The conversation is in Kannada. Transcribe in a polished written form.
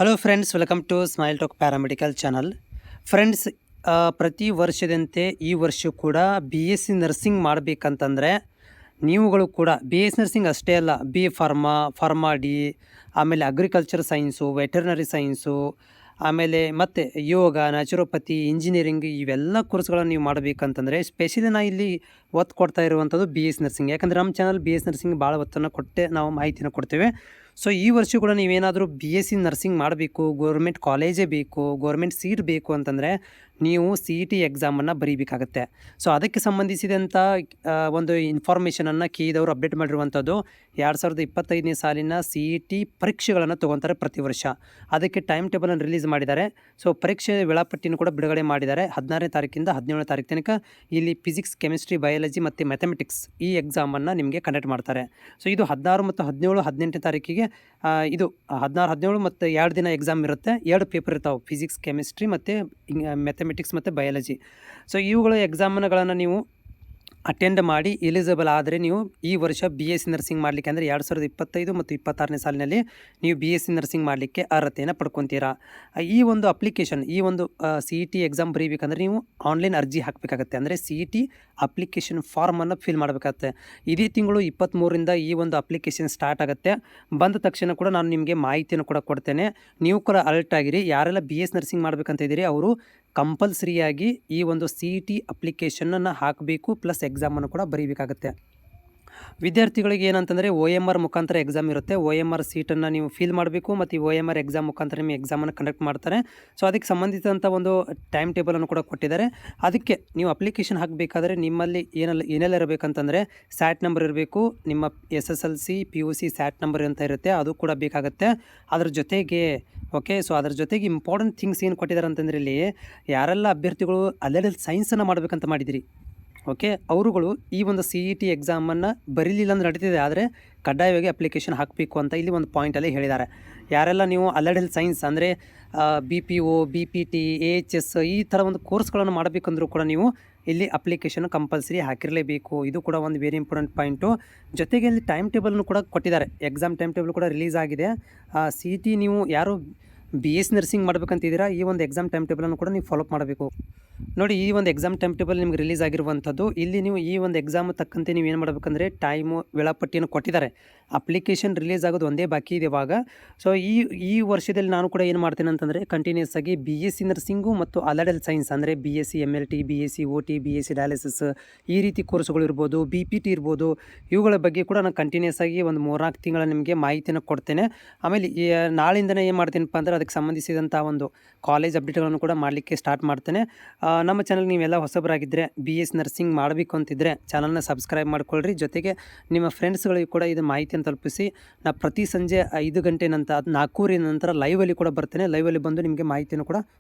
Hello friends, welcome to smile talk paramedical channel. Friends, ಪ್ರತಿ ವರ್ಷದಂತೆ ಈ ವರ್ಷ ಕೂಡ ಬಿ ಎಸ್ ಸಿ ನರ್ಸಿಂಗ್ ಮಾಡಬೇಕಂತಂದರೆ ನೀವುಗಳು ಕೂಡ ಬಿ ಎಸ್ ನರ್ಸಿಂಗ್ ಅಷ್ಟೇ ಅಲ್ಲ, ಬಿ ಫಾರ್ಮಾ ಡಿ, ಆಮೇಲೆ ಅಗ್ರಿಕಲ್ಚರ್ ಸೈನ್ಸು, ವೆಟರ್ನರಿ ಸೈನ್ಸು, ಆಮೇಲೆ ಮತ್ತು ಯೋಗ, ನ್ಯಾಚುರೋಪತಿ, ಇಂಜಿನಿಯರಿಂಗ್ ಇವೆಲ್ಲ ಕೋರ್ಸ್ಗಳನ್ನು ನೀವು ಮಾಡಬೇಕಂತಂದರೆ ಸ್ಪೆಷಲಿ ನಾನು ಇಲ್ಲಿ ಒತ್ತು ಕೊಡ್ತಾ ಇರುವಂಥದ್ದು ಬಿ ಎಸ್ ನರ್ಸಿಂಗ್. ಯಾಕಂದರೆ ನಮ್ಮ ಚಾನಲ್ ಬಿ ಎಸ್ ನರ್ಸಿಂಗ್ ಭಾಳ ಒತ್ತನ್ನು ಕೊಟ್ಟೆ ನಾವು ಮಾಹಿತಿನ ಕೊಡ್ತೇವೆ. ಸೊ ಈ ವರ್ಷ ಕೂಡ ನೀವೇನಾದರೂ ಬಿ ಎಸ್ ಸಿ ನರ್ಸಿಂಗ್ ಮಾಡಬೇಕು, ಗೋರ್ಮೆಂಟ್ ಕಾಲೇಜೇ ಬೇಕು, ಗೋರ್ಮೆಂಟ್ ಸೀಟ್ ಬೇಕು ಅಂತಂದರೆ ನೀವು ಸಿ ಇ ಟಿ ಎಕ್ಸಾಮನ್ನು ಬರೀಬೇಕಾಗತ್ತೆ. ಸೊ ಅದಕ್ಕೆ ಸಂಬಂಧಿಸಿದಂಥ ಒಂದು ಇನ್ಫಾರ್ಮೇಷನನ್ನು ಕೀದವರು ಅಪ್ಡೇಟ್ ಮಾಡಿರುವಂಥದ್ದು 2025ನೇ ಸಾಲಿನ ಸಿ ಇ ಟಿ ಪರೀಕ್ಷೆಗಳನ್ನು ತೊಗೊತಾರೆ ಪ್ರತಿ ವರ್ಷ. ಅದಕ್ಕೆ ಟೈಮ್ ಟೇಬಲನ್ನು ರಿಲೀಸ್ ಮಾಡಿದ್ದಾರೆ. ಸೊ ಪರೀಕ್ಷೆ ವೇಳಾಪಟ್ಟಿನೂ ಕೂಡ ಬಿಡುಗಡೆ ಮಾಡಿದ್ದಾರೆ. 16ನೇ ತಾರೀಕಿಂದ 17ನೇ ತಾರೀಕು ತನಕ ಇಲ್ಲಿ ಫಿಸಿಕ್ಸ್, ಕೆಮಿಸ್ಟ್ರಿ, ಬಯಾಲಜಿ ಮತ್ತು ಮ್ಯಾಥಮೆಟಿಕ್ಸ್ ಈ ಎಕ್ಸಾಮನ್ನು ನಿಮಗೆ ಕಂಡಕ್ಟ್ ಮಾಡ್ತಾರೆ. ಸೊ ಇದು 16 ಮತ್ತು 17, 18ನೇ ತಾರೀಕಿಗೆ ಇದು 16, 17 ಮತ್ತು 2 ದಿನ ಎಕ್ಸಾಮ್ ಇರುತ್ತೆ. 2 ಪೇಪರ್ ಇರ್ತಾವೆ, ಫಿಸಿಕ್ಸ್, ಕೆಮಿಸ್ಟ್ರಿ ಮತ್ತು ಮ್ಯಾಥಮೆಟಿಕ್ಸ್ ಮತ್ತು ಬಯಾಲಜಿ. ಸೊ ಇವುಗಳ ಎಕ್ಸಾಮ್ಗಳನ್ನು ನೀವು ಅಟೆಂಡ್ ಮಾಡಿ ಎಲಿಜಿಬಲ್ ಆದರೆ ನೀವು ಈ ವರ್ಷ ಬಿ ಎಸ್ ಸಿ ನರ್ಸಿಂಗ್ ಮಾಡಲಿಕ್ಕೆ ಅಂದರೆ 2025 ಮತ್ತು 26ನೇ ಸಾಲಿನಲ್ಲಿ ನೀವು ಬಿ ಎಸ್ ಸಿ ನರ್ಸಿಂಗ್ ಮಾಡಲಿಕ್ಕೆ ಅರ್ಹತೆಯನ್ನು ಪಡ್ಕೊತೀರಾ. ಈ ಒಂದು ಅಪ್ಲಿಕೇಶನ್, ಈ ಒಂದು ಸಿ ಇ ಟಿ ಎಕ್ಸಾಮ್ ಬರೀಬೇಕಂದ್ರೆ ನೀವು ಆನ್ಲೈನ್ ಅರ್ಜಿ ಹಾಕಬೇಕಾಗತ್ತೆ. ಅಂದರೆ ಸಿ ಇ ಟಿ ಅಪ್ಲಿಕೇಶನ್ ಫಾರ್ಮನ್ನು ಫಿಲ್ ಮಾಡಬೇಕಾಗತ್ತೆ. ಇದೇ ತಿಂಗಳು 23ರಿಂದ ಈ ಒಂದು ಅಪ್ಲಿಕೇಶನ್ ಸ್ಟಾರ್ಟ್ ಆಗುತ್ತೆ. ಬಂದ ತಕ್ಷಣ ಕೂಡ ನಾನು ನಿಮಗೆ ಮಾಹಿತಿಯನ್ನು ಕೂಡ ಕೊಡ್ತೇನೆ. ನೀವು ಕೂಡ ಅಲರ್ಟ್ ಆಗಿರಿ. ಯಾರೆಲ್ಲ ಬಿ ಎಸ್ ನರ್ಸಿಂಗ್ ಮಾಡಬೇಕಂತ ಇದ್ದೀರಿ ಅವರು ಕಂಪಲ್ಸರಿಯಾಗಿ ಈ ಒಂದು ಸಿ ಇ ಟಿ ಅಪ್ಲಿಕೇಶನನ್ನು ಹಾಕಬೇಕು, ಪ್ಲಸ್ ಎಕ್ಸಾಮನ್ನು ಕೂಡ ಬರೀಬೇಕಾಗತ್ತೆ. ವಿದ್ಯಾರ್ಥಿಗಳಿಗೆ ಏನಂತಂದರೆ ಒ ಎಮ್ ಆರ್ ಮುಖಾಂತರ ಎಕ್ಸಾಮ್ ಇರುತ್ತೆ. ಒ ಎಮ್ ಆರ್ ಸೀಟನ್ನು ನೀವು ಫಿಲ್ ಮಾಡಬೇಕು ಮತ್ತು ಒ ಎಮ್ ಆರ್ ಎಕ್ಸಾಮ್ ಮುಖಾಂತರ ನಿಮಗೆ ಎಕ್ಸಾಮನ್ನು ಕಂಡಕ್ಟ್ ಮಾಡ್ತಾರೆ. ಸೊ ಅದಕ್ಕೆ ಸಂಬಂಧಿಸಿದಂಥ ಒಂದು ಟೈಮ್ ಟೇಬಲನ್ನು ಕೂಡ ಕೊಟ್ಟಿದ್ದಾರೆ. ಅದಕ್ಕೆ ನೀವು ಅಪ್ಲಿಕೇಶನ್ ಹಾಕಬೇಕಾದ್ರೆ ನಿಮ್ಮಲ್ಲಿ ಏನೆಲ್ಲ ಇರಬೇಕಂತಂದರೆ ಸ್ಯಾಟ್ ನಂಬರ್ ಇರಬೇಕು, ನಿಮ್ಮ SSLC PUC ಸ್ಯಾಟ್ ನಂಬರ್ ಅಂತ ಇರುತ್ತೆ, ಅದು ಕೂಡ ಬೇಕಾಗುತ್ತೆ. ಅದ್ರ ಜೊತೆಗೆ ಸೊ ಅದ್ರ ಜೊತೆಗೆ ಇಂಪಾರ್ಟೆಂಟ್ ಥಿಂಗ್ಸ್ ಏನು ಕೊಟ್ಟಿದ್ದಾರೆ ಅಂತಂದರೆ ಇಲ್ಲಿ ಯಾರೆಲ್ಲ ಅಭ್ಯರ್ಥಿಗಳು ಅಲ್ಲೆಲ್ಲ ಸೈನ್ಸನ್ನು ಮಾಡಬೇಕಂತ ಮಾಡಿದಿರಿ, ಅವರುಗಳು ಈ ಒಂದು ಸಿ ಇ ಟಿ ಎಕ್ಸಾಮನ್ನು ಬರೀಲಿಲ್ಲ ಅಂದ್ರೆ ನಡೀತಿದೆ, ಆದರೆ ಕಡ್ಡಾಯವಾಗಿ ಅಪ್ಲಿಕೇಶನ್ ಹಾಕಬೇಕು ಅಂತ ಇಲ್ಲಿ ಒಂದು ಪಾಯಿಂಟಲ್ಲಿ ಹೇಳಿದ್ದಾರೆ. ಯಾರೆಲ್ಲ ನೀವು ಅಲ್ಲೆಡ್ ಸೈನ್ಸ್ ಅಂದರೆ BPO, BPT, AHS ಈ ಥರ ಒಂದು ಕೋರ್ಸ್ಗಳನ್ನು ಮಾಡಬೇಕಂದ್ರೂ ಕೂಡ ನೀವು ಇಲ್ಲಿ ಅಪ್ಲಿಕೇಶನ್ ಕಂಪಲ್ಸರಿ ಹಾಕಿರಲೇಬೇಕು. ಇದು ಕೂಡ ಒಂದು ವೆರಿ ಇಂಪಾರ್ಟೆಂಟ್ ಪಾಯಿಂಟು. ಜೊತೆಗೆ ಇಲ್ಲಿ ಟೈಮ್ ಟೇಬಲ್ನು ಕೂಡ ಕೊಟ್ಟಿದ್ದಾರೆ. ಎಕ್ಸಾಮ್ ಟೈಮ್ ಟೇಬಲ್ ಕೂಡ ರಿಲೀಸ್ ಆಗಿದೆ. ಸಿ ಇ ಟಿ ನೀವು ಯಾರು ಬಿ ಎಸ್ ನರ್ಸಿಂಗ್ ಮಾಡಬೇಕಂತಿದ್ದೀರಾ ಈ ಒಂದು ಎಕ್ಸಾಮ್ ಟೈಮ್ ಟೇಬಲನ್ನು ಕೂಡ ನೀವು ಫಾಲೋಅಪ್ ಮಾಡಬೇಕು. ನೋಡಿ, ಈ ಒಂದು ಎಕ್ಸಾಮ್ ಟೈಮ್ ಟೇಬಲ್ ನಿಮ್ಗೆ ರಿಲೀಸ್ ಆಗಿರುವಂಥದ್ದು. ಇಲ್ಲಿ ನೀವು ಈ ಒಂದು ಎಕ್ಸಾಮ್ ತಕ್ಕಂತೆ ನೀವು ಏನು ಮಾಡಬೇಕಂದ್ರೆ ಟೈಮು ವೇಳಾಪಟ್ಟಿಯನ್ನು ಕೊಟ್ಟಿದ್ದಾರೆ. ಅಪ್ಲಿಕೇಶನ್ ರಿಲೀಸ್ ಆಗೋದು ಒಂದೇ ಬಾಕಿ ಇದೆ ಇವಾಗ. ಸೊ ಈ ವರ್ಷದಲ್ಲಿ ನಾನು ಕೂಡ ಏನು ಮಾಡ್ತೇನೆ ಅಂತಂದರೆ ಕಂಟಿನ್ಯೂಸ್ ಆಗಿ ಬಿ ಎಸ್ ಸಿ ನರ್ಸಿಂಗು ಮತ್ತು ಅಲಡೆಲ್ ಸೈನ್ಸ್ ಅಂದರೆ BSc MLT, BSc OT, BSc dialysis ಈ ರೀತಿ ಕೋರ್ಸ್ಗಳು ಇರ್ಬೋದು, BPT ಇರ್ಬೋದು, ಇವುಗಳ ಬಗ್ಗೆ ಕೂಡ ನಾನು ಕಂಟಿನ್ಯೂಸ್ ಆಗಿ ಒಂದು 3-4 ತಿಂಗಳ ನಿಮಗೆ ಮಾಹಿತಿಯನ್ನು ಕೊಡ್ತೇನೆ. ಆಮೇಲೆ ನಾಳಿಂದನೇ ಏನು ಮಾಡ್ತೀನಪ್ಪ ಅಂದರೆ ಅದಕ್ಕೆ ಸಂಬಂಧಿಸಿದಂಥ ಒಂದು ಕಾಲೇಜ್ ಅಪ್ಡೇಟ್ಗಳನ್ನು ಕೂಡ ಮಾಡಲಿಕ್ಕೆ ಸ್ಟಾರ್ಟ್ ಮಾಡ್ತೇನೆ. ನಮ್ಮ ಚಾನಲ್ ನೀವೆಲ್ಲ ಹೊಸಬರಾಗಿದ್ದರೆ ಬಿ ಎಸ್ ನರ್ಸಿಂಗ್ ಮಾಡಬೇಕು ಅಂತಿದ್ದರೆ ಚಾನಲ್ನ ಸಬ್ಸ್ಕ್ರೈಬ್ ಮಾಡ್ಕೊಳ್ರಿ. ಜೊತೆಗೆ ನಿಮ್ಮ ಫ್ರೆಂಡ್ಸ್ಗಳಿಗೆ ಕೂಡ ಇದು ಮಾಹಿತಿಯನ್ನು ತಲುಪಿಸಿ. ಪ್ರತಿ ಸಂಜೆ 5 ಗಂಟೆ ನಂತರ 4 ನಂತರ ಲೈವಲ್ಲಿ ಕೂಡ ಬರ್ತೇನೆ. ಲೈವಲ್ಲಿ ಬಂದು ನಿಮಗೆ ಮಾಹಿತಿಯನ್ನು ಕೂಡ